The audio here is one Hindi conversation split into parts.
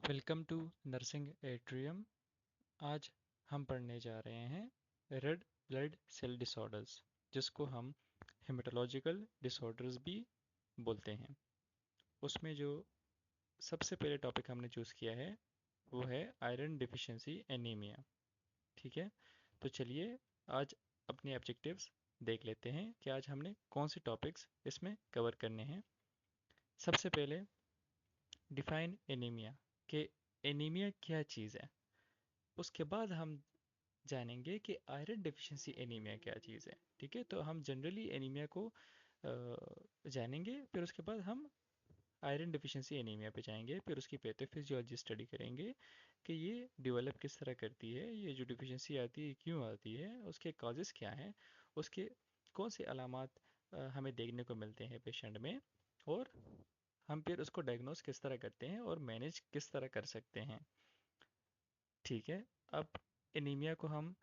Welcome to nursing atrium. आज हम पढ़ने जा रहे हैं रेड ब्लड सेल डिसऑर्डर्स, जिसको हम हेमेटोलॉजिकल डिसऑर्डर्स भी बोलते हैं। उसमें जो सबसे पहले टॉपिक हमने चूज़ किया है वो है आयरन डिफिशिएंसी एनीमिया। ठीक है, तो चलिए आज अपने ऑब्जेक्टिव्स देख लेते हैं कि आज हमने कौन से टॉपिक्स इसमें कवर करने हैं। सबसे पहले डिफाइन एनीमिया, कि एनीमिया क्या चीज़ है। उसके बाद हम जानेंगे कि आयरन डेफिशिएंसी एनीमिया क्या चीज़ है। ठीक है, तो हम जनरली एनीमिया को जानेंगे, फिर उसके बाद हम आयरन डेफिशिएंसी एनीमिया पे जाएंगे, फिर उसकी पैथोफिजियोलॉजी स्टडी करेंगे कि ये डेवलप किस तरह करती है, ये जो डिफिशिएंसी आती है क्यों आती है, उसके कॉजेज़ क्या हैं, उसके कौन से अलामात हमें देखने को मिलते हैं पेशेंट में, और हम फिर उसको डायग्नोस किस तरह करते हैं और मैनेज किस तरह कर सकते हैं। ठीक है, अब एनीमिया को हम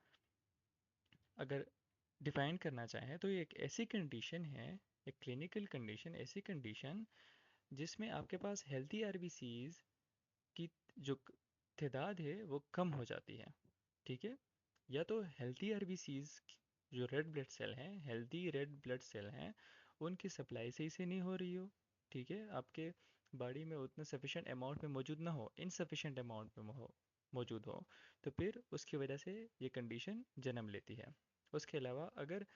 अगर डिफाइन करना चाहें तो ये एक ऐसी कंडीशन है, एक क्लिनिकल कंडीशन, ऐसी कंडीशन जिसमें आपके पास हेल्थी आरबीसीज की जो तादाद है वो कम हो जाती है। ठीक है, या तो हेल्थी आरबीसीज जो रेड ब्लड सेल हैं, हेल्थी रेड ब्लड सेल हैं, उनकी सप्लाई सही से नहीं हो रही हो। ठीक है, आपके बॉडी में उतना सफिशेंट अमाउंट में मौजूद ना हो, इनसफिशेंट अमाउंट में मौजूद हो, तो फिर उसकी वजह से ये कंडीशन जन्म लेती है। उसके अलावा अगर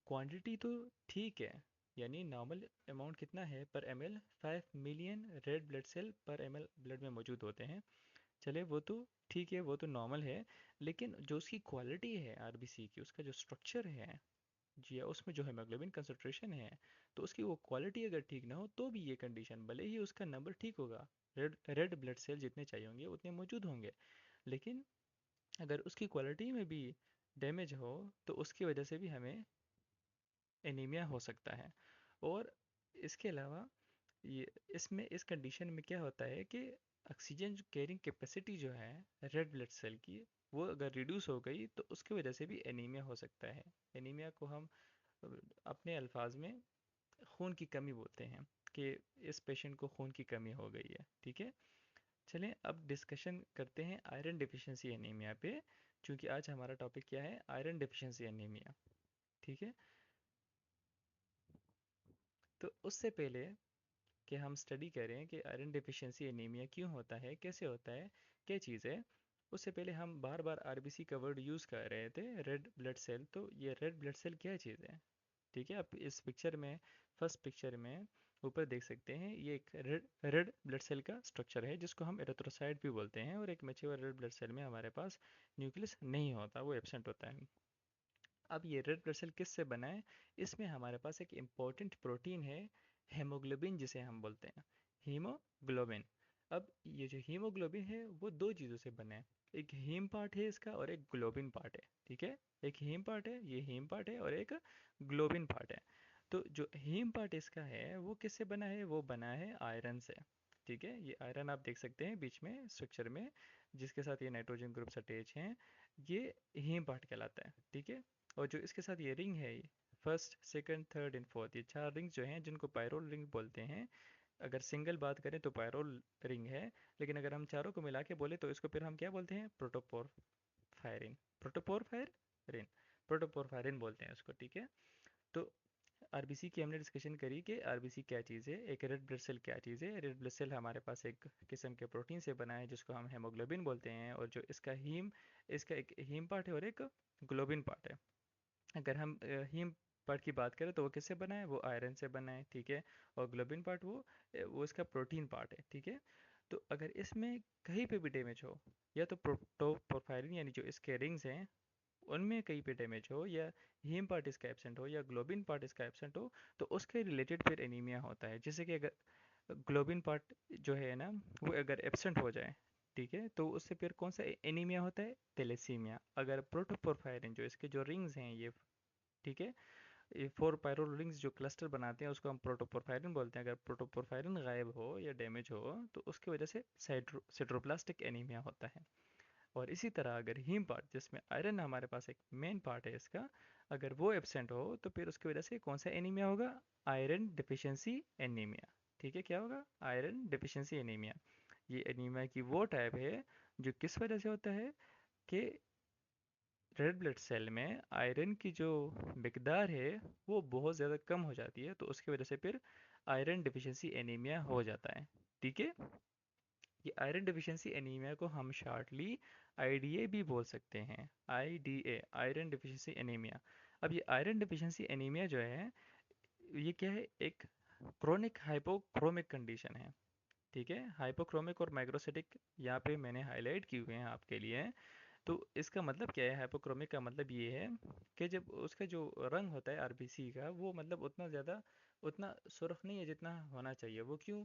क्वांटिटी तो ठीक है, यानी नॉर्मल अमाउंट कितना है per ML, 5 million red blood cell per ML blood में मौजूद होते हैं। चले वो तो ठीक है, वो तो नॉर्मल है, लेकिन जो उसकी क्वालिटी है आरबीसी की, उसका जो स्ट्रक्चर है जी, उसमें जो हेमोग्लोबिन कंसंट्रेशन है, तो उसकी वो क्वालिटी अगर ठीक ना हो तो भी ये कंडीशन, भले ही उसका नंबर ठीक होगा, रेड रेड ब्लड सेल जितने चाहिए होंगे उतने मौजूद होंगे, लेकिन अगर उसकी क्वालिटी में भी डैमेज हो तो उसकी वजह से भी हमें एनीमिया हो सकता है। और इसके अलावा ये इसमें इस कंडीशन में क्या होता है कि ऑक्सीजन कैरिंग कैपेसिटी जो है रेड ब्लड सेल की, वो अगर रिड्यूस हो गई तो उसकी वजह से भी एनीमिया हो सकता है। एनीमिया को हम अपने अल्फाज में खून की कमी बोलते हैं, कि इस पेशेंट को खून की कमी हो गई है। ठीक है, चलें अब डिस्कशन करते हैं आयरन डिफिशिएंसी एनीमिया पे, क्योंकि आज हमारा टॉपिक क्या है, आयरन डिफिशिएंसी एनीमिया। ठीक है, तो उससे पहले कि हम स्टडी करें कि आयरन डिफिशिएंसी एनीमिया क्यों होता है, कैसे होता है, क्या चीज़ है, उससे पहले हम बार बार आरबीसी का वर्ड यूज़ कर रहे थे, रेड ब्लड सेल। तो ये रेड ब्लड सेल क्या चीज़ है? ठीक है, आप इस पिक्चर में, फर्स्ट पिक्चर में ऊपर देख सकते हैं, ये एक रेड रेड ब्लड सेल का स्ट्रक्चर है जिसको हम एरिथ्रोसाइट भी बोलते हैं। और एक मैच्योर रेड ब्लड सेल में हमारे पास न्यूक्लियस नहीं होता, वो एब्सेंट होता है। अब ये रेड ब्लड सेल किससे बना है? इसमें हमारे पास एक इम्पॉर्टेंट प्रोटीन है, हेमोग्लोबिन जिसे हम बोलते हैं, हीमोग्लोबिन। अब ये जो हीमोग्लोबिन है वो दो चीज़ों से बना है, एक हीम पार्ट है इसका और एक ग्लोबिन पार्ट है। ठीक है, एक हीम पार्ट है, ये हीम पार्ट है, और एक ग्लोबिन पार्ट है। तो जो हीम पार्ट इसका है वो किससे बना है? वो बना है आयरन से। ठीक है, ये आयरन आप देख सकते हैं बीच में स्ट्रक्चर में, जिसके साथ ये नाइट्रोजन ग्रुप्स अटैच हैं, ये हीम पार्ट कहलाता है। ठीक है, और जो इसके साथ ये रिंग है, first second third and fourth, ये चार रिंग्स जो हैं जिनको पायरोल रिंग बोलते हैं। अगर सिंगल बात करें तो पायरोल रिंग है, लेकिन अगर हम चारों को मिला के बोले तो इसको फिर हम क्या बोलते हैं? प्रोटोपोरफायरिन। प्रोटोपोरफायरिन, प्रोटोपोरफायरिन बोलते हैं उसको। ठीक है, तो आरबीसी की हमने डिस्कशन करी कि आरबीसी क्या चीज़ है, एक रेड ब्लड सेल क्या चीज़ है। रेड ब्लड सेल हमारे पास एक किस्म के प्रोटीन से बना है जिसको हम हेमोग्लोबिन बोलते हैं, और जो इसका एक हीम पार्ट है और एक ग्लोबिन पार्ट है। अगर हम हीम पार्ट की बात करें तो वो किससे बना है? वो आयरन से बना है। ठीक है, और ग्लोबिन पार्ट वो इसका प्रोटीन पार्ट है। ठीक है, तो अगर इसमें कहीं पे भी डैमेज हो, या तो प्रोटोपोरफायरिन यानी जो इसके रिंग्स हैं उनमें कहीं पे डैमेज हो, या हीम पार्ट इसका एब्सेंट हो, या ग्लोबिन पार्ट इसका एब्सेंट हो, तो उसके रिलेटेड फिर एनीमिया होता है। जैसे कि अगर ग्लोबिन पार्ट जो है ना, वो अगर एब्सेंट हो जाए, ठीक है, तो उससे फिर कौन सा एनीमिया होता है? थैलेसीमिया। अगर प्रोटोपोरफायरिन जो इसके जो रिंग्स हैं ये, ठीक है, ये फोर पायरोल रिंग्स जो क्लस्टर बनाते हैं उसको हम प्रोटोपोरफायरिन बोलते हैं, अगर प्रोटोपोरफायरिन गायब हो या डैमेज हो तो उसकी वजह से सिट्रोप्लास्टिक एनीमिया होता है। और इसी तरह अगर हीम पार्ट, जिसमें आयरन हमारे पास एक मेन पार्ट है इसका, अगर वो एब्सेंट हो तो फिर उसकी वजह से कौन सा एनीमिया होगा? Iron deficiency anaemia. ठीक है, क्या होगा? Iron deficiency anaemia. ये एनीमिया की वो टाइप है जो किस वजह से होता है कि रेड ब्लड सेल में आयरन की जो मिकदार है वो बहुत ज़्यादा कम हो जाती है, तो उसकी वजह से फिर आयरन डिफिशिएंसी एनीमिया हो जाता है। ठीक है, ये आयरन डिफिशिएंसी एनीमिया को हम शॉर्टली आईडीए भी बोल सकते हैं। IDA, iron deficiency anaemia. अब ये आयरन डिफिशिएंसी एनीमिया जो है, ये क्या है, एक क्रोनिक हाइपोक्रोमिक कंडीशन है। ठीक है, हाइपोक्रोमिक और माइक्रोसिटिक यहाँ पे मैंने हाईलाइट किए हुए हैं आपके लिए। तो इसका मतलब क्या है, हाइपोक्रोमिक का मतलब ये है कि जब उसका जो रंग होता है आरबीसी का, वो मतलब उतना ज़्यादा, उतना सुर्ख नहीं है जितना होना चाहिए। वो क्यों?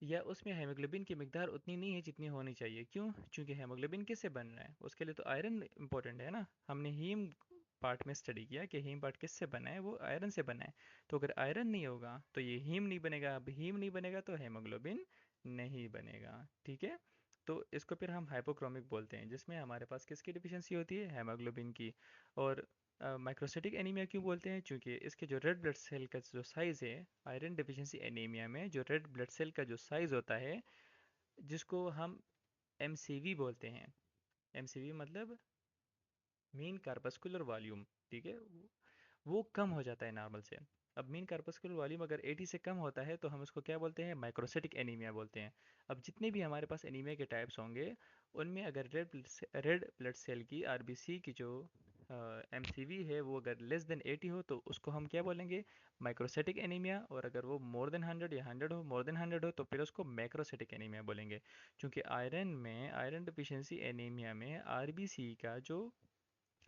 या उसमें हेमोग्लोबिन की मिकदार उतनी नहीं है जितनी होनी चाहिए। क्यों? क्योंकि हेमोग्लोबिन किससे बन रहा है? उसके लिए तो आयरन इंपॉर्टेंट है ना। हमने हीम पार्ट में स्टडी किया कि हीम पार्ट किससे बना है, वो आयरन से बना है। तो अगर आयरन नहीं होगा तो ये हीम नहीं बनेगा, अब हीम नहीं बनेगा तो हेमोग्लोबिन नहीं बनेगा। ठीक है, तो इसको फिर हम हाइपोक्रोमिक बोलते हैं, जिसमें हमारे पास किसकी डिफिशियंसी होती है? हेमोग्लोबिन की। और माइक्रोसाइटिक एनीमिया क्यों बोलते हैं? क्योंकि इसके जो रेड ब्लड सेल का जो साइज़ है, आयरन डिफिशियंसी एनीमिया में जो रेड ब्लड सेल का जो साइज़ होता है, जिसको हम एमसीवी बोलते हैं। एमसीवी मतलब मीन कार्पस्कुलर वॉल्यूम। ठीक है, वो कम हो जाता है नॉर्मल से। अब मीन कार्पस्कुलर वॉल्यूम अगर 80 से कम होता है तो हम उसको क्या बोलते हैं? माइक्रोसिटिक एनीमिया बोलते हैं। अब जितने भी हमारे पास एनीमिया के टाइप्स होंगे, उनमें अगर रेड ब्लड सेल की आरबीसी की जो एमसीवी है वो अगर लेस देन 80 हो तो उसको हम क्या बोलेंगे? Microcytic anaemia. और अगर वो मोर देन 100 या 100 हो, मोर देन 100 हो, तो फिर उसको मैक्रोसिटिक एनीमिया बोलेंगे। क्योंकि आयरन डिफिशियंसी एनीमिया में आरबीसी का जो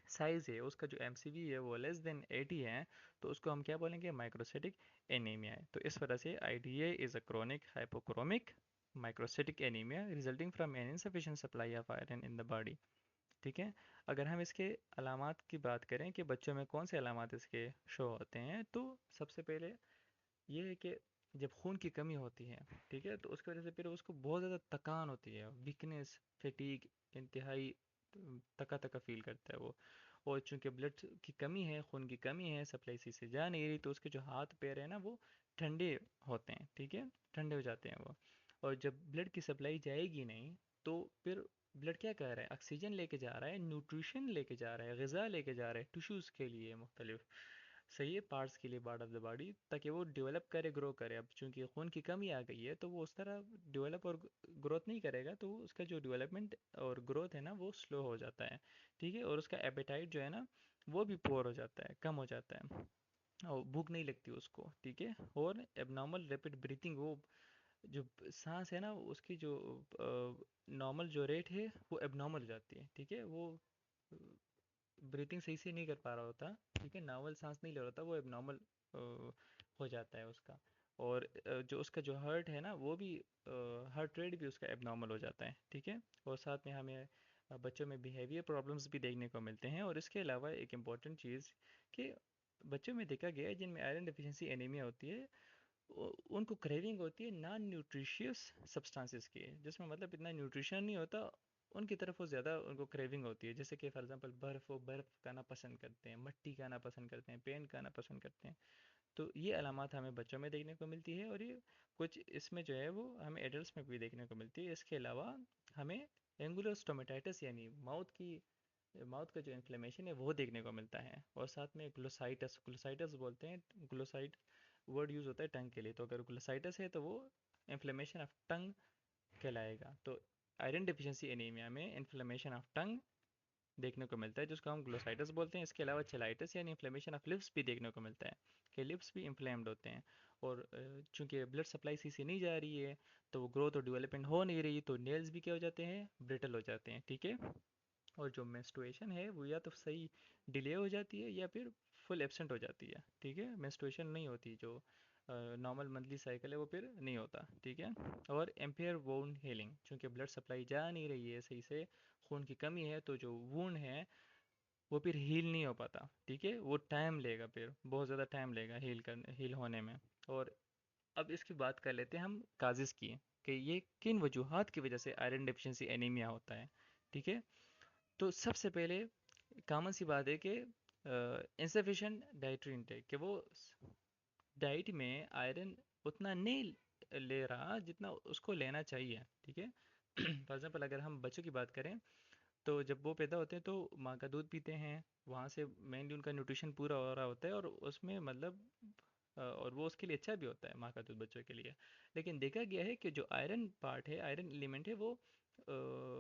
साइज है, उसका जो एमसीवी है वो लेस देन 80 है, तो उसको हम क्या बोलेंगे? माइक्रोसिटिक एनीमिया है। तो इस वजह से IDA is a chronic hypochromic microcytic anaemia resulting from an insufficient supply of iron in the body. ठीक है, अगर हम इसके अलामात की बात करें कि बच्चों में कौन से अलामात इसके शो होते हैं, तो सबसे पहले ये है कि जब खून की कमी होती है, ठीक है, तो उसकी वजह से फिर उसको बहुत ज़्यादा थकान होती है, वीकनेस, फटीग, इंतहाई तका तका फील करता है वो। और चूंकि ब्लड की कमी है, खून की कमी है, सप्लाई सही से जा नहीं रही, तो उसके जो हाथ पैर है ना वो ठंडे होते हैं। ठीक है, ठंडे हो जाते हैं वो। और जब ब्लड की सप्लाई जाएगी नहीं, तो फिर ब्लड क्या कर रहा है? ऑक्सीजन लेके जा रहा है, न्यूट्रिशन लेके जा रहा है, ग़िज़ा लेके जा रहा है टिश्यूज़ के लिए मुख्तलिफ, सही है, पार्ट्स के लिए, पार्ट ऑफ द बॉडी, ताकि वो डेवलप करे, ग्रो करे। अब चूंकि खून की कमी आ गई है तो वो उस तरह डेवलप और ग्रोथ नहीं करेगा, तो उसका जो डेवलपमेंट और ग्रोथ है ना वो स्लो हो जाता है। ठीक है, और उसका एपेटाइट जो है ना वो भी पुअर हो जाता है, कम हो जाता है, और भूख नहीं लगती उसको। ठीक है, और एबनॉर्मल रैपिड ब्रीथिंग, वो जो सांस है ना उसकी जो नॉर्मल जो रेट है वो एबनॉर्मल हो जाती है। ठीक है, वो ब्रीथिंग सही से नहीं कर पा रहा होता। ठीक है, नॉर्मल सांस नहीं ले रहा होता, वो एबनॉर्मल हो जाता है उसका। और जो उसका जो हार्ट है ना वो भी, हार्ट रेट भी उसका एबनॉर्मल हो जाता है। ठीक है, और साथ में हमें बच्चों में बिहेवियर प्रॉब्लम्स भी देखने को मिलते हैं। और इसके अलावा एक इम्पॉर्टेंट चीज़ कि बच्चों में देखा गया है जिनमें आयरन डिफिशिएंसी एनीमिया होती है, उनको क्रेविंग होती है नॉन न्यूट्रिशियस सब्सटेंसेस की, जिसमें मतलब इतना न्यूट्रिशन नहीं होता, उनकी तरफ वो ज़्यादा उनको क्रेविंग होती है। जैसे कि फॉर एग्जांपल बर्फ़, वो बर्फ़ खाना पसंद करते हैं, मट्टी खाना पसंद करते हैं, पेन खाना पसंद करते हैं। तो ये अलामत हमें बच्चों में देखने को मिलती है, और ये कुछ इसमें जो है वो हमें एडल्ट में भी देखने को मिलती है। इसके अलावा हमें एंगुलर स्टोमेटाइटिस यानी माउथ का जो इन्फ्लेमेशन है वो देखने को मिलता है। और साथ में ग्लोसाइटस, ग्लोसाइटस बोलते हैं, ग्लोसाइट वर्ड यूज़ होता है टंग के लिए, तो अगर ग्लोसाइटस है तो वो इन्फ्लेमेशन ऑफ टंग कहलाएगा। तो आयरन डिफिशिएंसी एनीमिया में इन्फ्लेमेशन ऑफ टंग देखने को मिलता है, जिसको हम ग्लोसाइटस बोलते हैं। इसके अलावा चेलाइटिस यानी इन्फ्लेमेशन ऑफ लिप्स भी देखने को मिलता है, कि लिप्स भी इन्फ्लेम्ड होते हैं। और चूंकि ब्लड सप्लाई सही से नहीं जा रही है, तो वो ग्रोथ और डेवलपमेंट हो नहीं रही, तो नेल्स भी क्या हो जाते हैं? ब्रिटल हो जाते हैं। ठीक है, और जो मेंस्ट्रुएशन है वो या तो सही डिले हो जाती है या फिर फुल एब्सेंट हो जाती है। ठीक है, मेंस्ट्रुएशन नहीं होती, जो नॉर्मल मंथली साइकिल है वो फिर नहीं होता। ठीक है, और एम्पेयर वोंड हीलिंग, क्योंकि ब्लड सप्लाई जा नहीं रही है सही से, खून की कमी है, तो जो वूंड है वो फिर हील नहीं हो पाता। ठीक है, वो टाइम लेगा, फिर बहुत ज़्यादा टाइम लेगा हील होने में। और अब इसकी बात कर लेते हैं हम काजिज़ की, कि ये किन वजूहात की वजह से आयरन डिफिशिएंसी एनीमिया होता है। ठीक है, तो सबसे पहले कॉमन सी बात है कि इंसफिशिएंट डाइटरी इंटेक, कि वो डाइट में आयरन उतना नहीं ले रहा जितना उसको लेना चाहिए, ठीक है। फॉर एग्जाम्पल अगर हम बच्चों की बात करें, तो जब वो पैदा होते हैं तो माँ का दूध पीते हैं, वहाँ से मेनली उनका न्यूट्रिशन पूरा हो रहा होता है, और उसमें मतलब और वो उसके लिए अच्छा भी होता है माँ का दूध बच्चों के लिए। लेकिन देखा गया है कि जो आयरन पार्ट है, आयरन एलिमेंट है, वो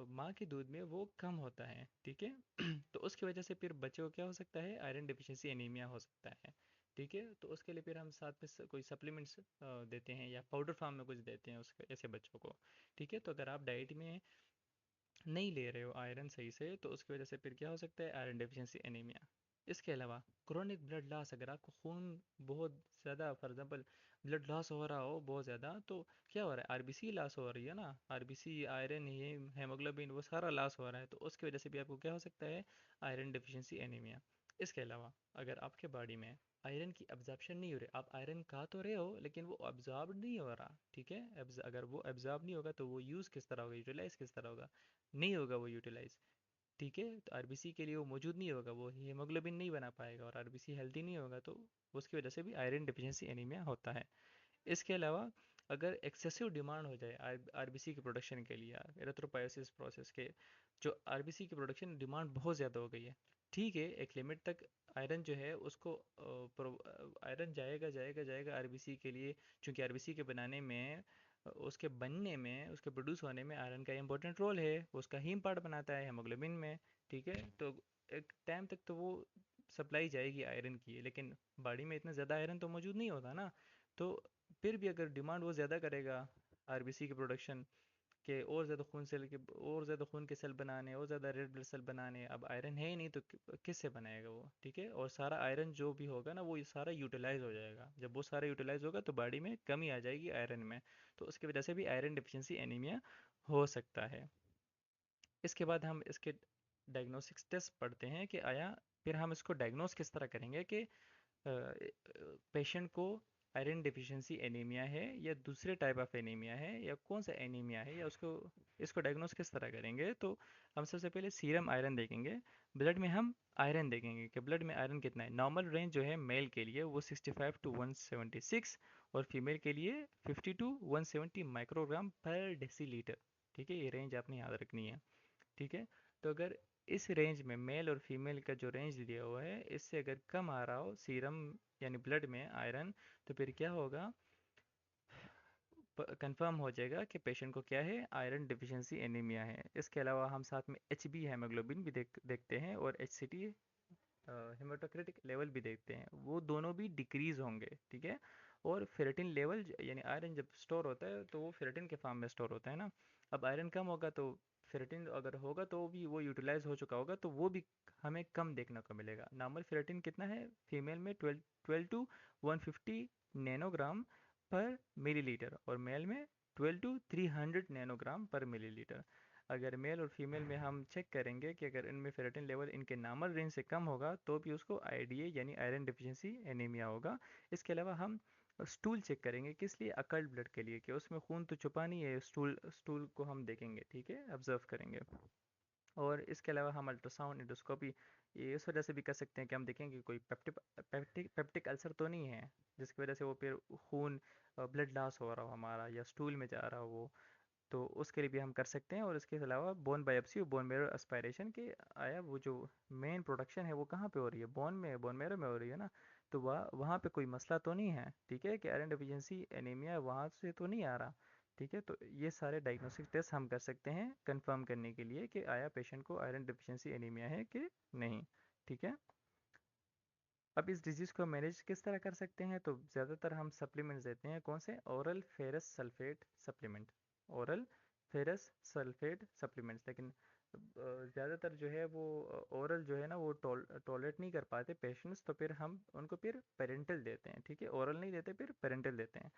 माँ के दूध में वो कम होता है, ठीक है। तो उसकी वजह से फिर बच्चे को क्या हो सकता है, आयरन डिफिशिएंसी एनीमिया हो सकता है, ठीक है। तो उसके लिए फिर हम साथ में कोई सप्लीमेंट्स देते हैं या पाउडर फॉर्म में कुछ देते हैं उसके ऐसे बच्चों को, ठीक है। तो अगर आप डाइट में नहीं ले रहे हो आयरन सही से, तो उसकी वजह से फिर क्या हो सकता है, आयरन डेफिशिएंसी एनीमिया। इसके अलावा क्रोनिक ब्लड लॉस, अगर आपको खून बहुत ज़्यादा, फॉर एग्जांपल ब्लड लॉस हो रहा हो बहुत ज़्यादा, तो क्या हो रहा है, आरबीसी लॉस हो रही है ना, आरबीसी, आयरन, हेमोग्लोबिन, वो सारा लॉस हो रहा है, तो उसकी वजह से भी आपको क्या हो सकता है, आयरन डेफिशिएंसी एनीमिया। इसके अलावा अगर आपके बॉडी में आयरन की एब्जॉर्प्शन नहीं हो रही, आप आयरन खा तो रहे हो लेकिन वो एब्जॉर्ब नहीं हो रहा, ठीक है। अगर वो एब्जॉर्ब नहीं होगा तो वो यूज़ किस तरह होगा, यूटिलाइज किस तरह होगा, नहीं होगा वो यूटिलाइज, ठीक है। तो आरबीसी के लिए वो मौजूद नहीं होगा, वो हीमोग्लोबिन नहीं बना पाएगा, और आरबीसी हेल्दी नहीं होगा, तो उसकी वजह से भी आयरन डिफिशिएंसी एनीमिया होता है। इसके अलावा अगर एक्सेसिव डिमांड हो जाए आरबीसी के प्रोडक्शन के लिए, एरिथ्रोपोएसिस प्रोसेस के, जो आरबीसी की प्रोडक्शन डिमांड बहुत ज़्यादा हो गई है, ठीक है, एक लिमिट तक आयरन जो है उसको आयरन जाएगा जाएगा जाएगा आरबीसी के लिए, क्योंकि आरबीसी के बनाने में, उसके बनने में, उसके प्रोड्यूस होने में आयरन का इंपॉर्टेंट रोल है, उसका हीम पार्ट बनाता है हेमोग्लोबिन में, ठीक है। तो एक टाइम तक तो वो सप्लाई जाएगी आयरन की, लेकिन बॉडी में इतना ज़्यादा आयरन तो मौजूद नहीं होता ना। तो फिर भी अगर डिमांड वो ज़्यादा करेगा आरबीसी के प्रोडक्शन के, और ज़्यादा खून सेल के, और ज़्यादा खून के सेल बनाने, और ज़्यादा रेड ब्लड सेल बनाने, अब आयरन है ही नहीं तो किससे बनाएगा वो, ठीक है। और सारा आयरन जो भी होगा ना, वो ये सारा यूटिलाइज हो जाएगा, जब वो सारा यूटिलाइज होगा तो बॉडी में कमी आ जाएगी आयरन में, तो उसकी वजह से भी आयरन डिफिशिएंसी एनीमिया हो सकता है। इसके बाद हम इसके डायग्नोस्टिक्स टेस्ट पढ़ते हैं कि आया, फिर हम इसको डायग्नोस किस तरह करेंगे कि पेशेंट को आयरन डिफिशिएंसी एनीमिया है या दूसरे टाइप ऑफ एनीमिया है, या कौन सा एनीमिया है, या उसको, इसको डायग्नोस किस तरह करेंगे। तो हम सबसे पहले सीरम आयरन देखेंगे, ब्लड में हम आयरन देखेंगे कि ब्लड में आयरन कितना है। नॉर्मल रेंज जो है मेल के लिए वो 65 टू 176, और फीमेल के लिए 50 टू 170 माइक्रोग्राम पर डेसीलीटर, ठीक है। ये रेंज आपने याद रखनी है, ठीक है। तो अगर इस रेंज में मेल और फीमेल का जो रेंज दिया हुआ है, इससे अगर कम आ रहा हो सीरम यानी ब्लड में आयरन, तो फिर क्या होगा, कंफर्म हो जाएगा कि पेशेंट को क्या है, आयरन डिफिशिएंसी एनीमिया है। इसके अलावा हम साथ में एच बी हेमोग्लोबिन भी देखते हैं, और एच सी टी हेमाटोक्रिटिक लेवल भी देखते हैं, वो दोनों भी डिक्रीज होंगे, ठीक है। और फेरेटिन लेवल, यानी आयरन जब स्टोर होता है तो वो फेरेटिन के फॉर्म में स्टोर होता है ना, अब आयरन कम होगा तो फेरेटिन अगर होगा तो भी वो यूटिलाइज हो चुका होगा, तो वो भी हमें कम देखने को मिलेगा। नॉर्मल फेरेटिन कितना है फीमेल में, 12 टू 150 नैनोग्राम पर मिलीलीटर, और मेल में 12 टू 300 नैनोग्राम पर मिलीलीटर। अगर मेल और फीमेल में हम चेक करेंगे कि अगर इनमें फेरेटिन लेवल इनके नॉर्मल रेंज से कम होगा, तो भी उसको आईडीए यानी आयरन डिफिशिएंसी एनीमिया होगा। इसके अलावा हम स्टूल चेक करेंगे, किस लिए, अकल्ट ब्लड के लिए, कि उसमें खून तो छुपा नहीं है, स्टूल स्टूल को हम देखेंगे, ठीक है, ऑब्जर्व करेंगे। और इसके अलावा हम अल्ट्रासाउंड, इंडोस्कोपी ये इस वजह से भी कर सकते हैं कि हम देखेंगे कोई पेप्टिक अल्सर तो नहीं है, जिसकी वजह से वो फिर खून, ब्लड लॉस हो रहा हो हमारा, या स्टूल में जा रहा हो वो, तो उसके लिए भी हम कर सकते हैं। और इसके अलावा बोन बायोप्सी और बोन मेरो एस्पायरेशन के, आया वो जो मेन प्रोडक्शन है वो कहाँ पे हो रही है, बोन में, बोन मेरो में हो रही है ना, तो वह वहाँ पे कोई मसला तो नहीं है, ठीक है, कि आयरन डिफिशिएंसी एनीमिया वहाँ से तो नहीं आ रहा, ठीक है। तो ये सारे डायग्नोस्टिक टेस्ट हम कर सकते हैं कंफर्म करने के लिए कि आया पेशेंट को आयरन डिफिशिएंसी एनीमिया है कि नहीं, ठीक है। अब इस डिजीज़ को मैनेज किस तरह कर सकते हैं, तो ज़्यादातर हम सप्लीमेंट्स देते हैं, कौन से, oral ferrous sulphate supplement, oral ferrous sulphate supplements. लेकिन ज़्यादातर जो है वो ओरल जो है ना, वो टॉलरेट नहीं कर पाते पेशेंट्स, तो फिर हम उनको फिर पेरेंटल देते हैं, ठीक है, ओरल नहीं देते, फिर पेरेंटल देते हैं।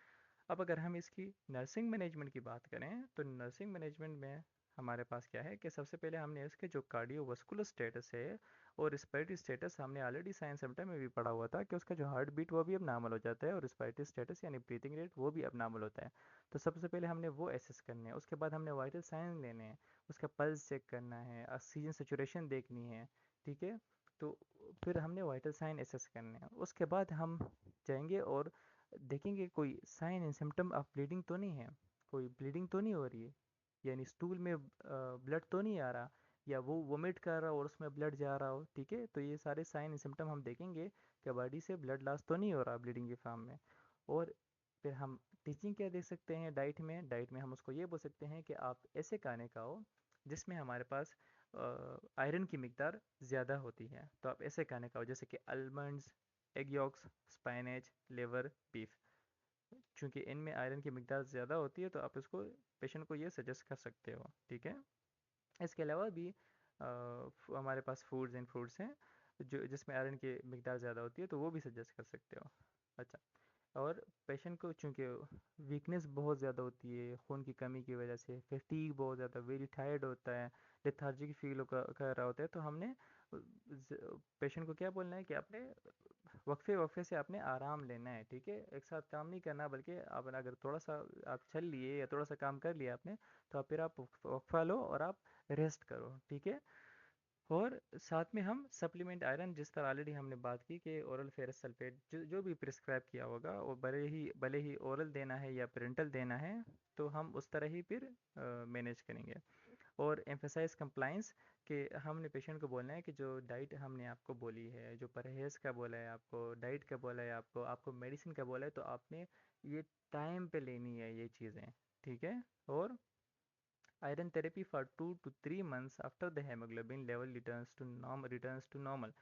अब अगर हम इसकी नर्सिंग मैनेजमेंट की बात करें, तो नर्सिंग मैनेजमेंट में हमारे पास क्या है कि सबसे पहले हमने इसके जो कार्डियोवास्कुलर स्टेटस है और रिस्पिरेटरी स्टेटस, हमने ऑलरेडी साइंस सेंटर में भी पढ़ा हुआ था कि उसका जो हार्ट बीट वो भी अब नॉर्मल हो जाता है, और रिस्पिरेटरी स्टेटस यानी ब्रीथिंग रेट वो भी अब नॉर्मल होता है। तो सबसे पहले हमने वो एसेस करने हैं, उसके बाद हमने वाइटल साइन लेने हैं, उसका पल्स चेक करना है, ऑक्सीजन सेचुरेशन देखनी है, ठीक है। तो फिर हमने वाइटल साइन एसेस करने हैं, उसके बाद हम जाएंगे और देखेंगे कोई sign and symptom of bleeding तो नहीं है, कोई ब्लीडिंग तो नहीं हो रही है, यानी स्टूल में ब्लड तो नहीं आ रहा, या वो वोमिट कर रहा हो और उसमें ब्लड जा रहा हो, ठीक है। तो ये सारे साइन एंड सिम्टम हम देखेंगे कि बॉडी से ब्लड लॉस तो नहीं हो रहा ब्लीडिंग के फॉर्म में। और फिर हम टीचिंग क्या देख सकते हैं डाइट में हम उसको ये बोल सकते हैं कि आप ऐसे खाने खाओ जिसमें हमारे पास आयरन की मिकदार ज़्यादा होती है, तो आप ऐसे खाने खाओ जैसे कि almonds, egg yolks, spinach, liver, beef. चूँकि इनमें आयरन की मिकदार ज़्यादा होती है तो आप इसको पेशेंट को ये सजेस्ट कर सकते हो, ठीक है। इसके अलावा भी हमारे पास फूड्स एंड फ्रूट्स हैं जो जिसमें आयरन की मिकदार ज़्यादा होती है, तो वो भी सजेस्ट कर सकते हो। अच्छा, और पेशेंट को चूँकि वीकनेस बहुत ज़्यादा होती है खून की कमी की वजह से, फैटीग बहुत ज़्यादा, वेरी टायर्ड होता है, लेथार्जिक फील कर रहा होता है, तो हमने पेशेंट को क्या बोलना है कि आपने वक्फे वक्फे से आपने आराम लेना है, ठीक है। एक साथ काम नहीं करना, बल्कि आप अगर थोड़ा सा आप चल लिए या थोड़ा सा काम कर लिया आपने, तो आप फिर आप वक्फा लो और आप रेस्ट करो, ठीक है। और साथ में हम सप्लीमेंट आयरन, जिस तरह ऑलरेडी हमने बात की कि ओरल फेरस सल्फेट जो जो भी प्रिस्क्राइब किया होगा, वो भले ही ओरल देना है या पेरेंटल देना है, तो हम उस तरह ही फिर मैनेज करेंगे। और एम्फेसाइज कंप्लाइंस, कि हमने पेशेंट को बोलना है कि जो डाइट हमने आपको बोली है, जो परहेज़ का बोला है आपको, डाइट का बोला है आपको, आपको मेडिसिन का बोला है, तो आपने ये टाइम पे लेनी है ये चीज़ें, ठीक है। और iron therapy for 2 to 3 months after the haemoglobin level returns to normal.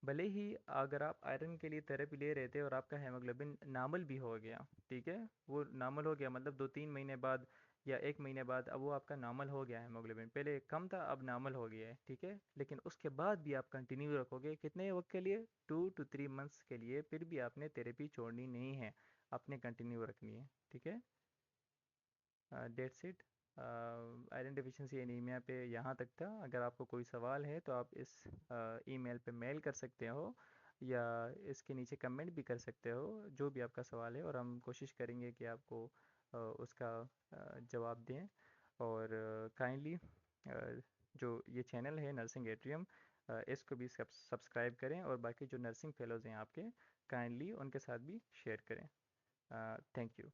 भले ही अगर आप आयरन के लिए थेरेपी ले रहे थे और आपका हेमोग्लोबिन नॉर्मल भी हो गया, ठीक है, वो नॉर्मल हो गया मतलब 2-3 महीने बाद या 1 महीने बाद, अब वो आपका नॉर्मल हो गया, हेमोग्लोबिन पहले कम था अब नॉर्मल हो गया है, ठीक है। लेकिन उसके बाद भी आप कंटिन्यू रखोगे कितने वक्त के लिए, 2 to 3 months के लिए, फिर भी आपने थेरेपी छोड़नी नहीं है, आपने कंटिन्यू रखनी है, ठीक है। That's it. Iron deficiency anaemia पे यहाँ तक था। अगर आपको कोई सवाल है तो आप इस ईमेल पे मेल कर सकते हो या इसके नीचे कमेंट भी कर सकते हो, जो भी आपका सवाल है, और हम कोशिश करेंगे कि आपको उसका जवाब दें। और काइंडली जो ये चैनल है नर्सिंग एट्रियम, इसको भी सब्सक्राइब करें और बाकी जो नर्सिंग फेलोज़ हैं आपके, काइंडली उनके साथ भी शेयर करें। Thank you.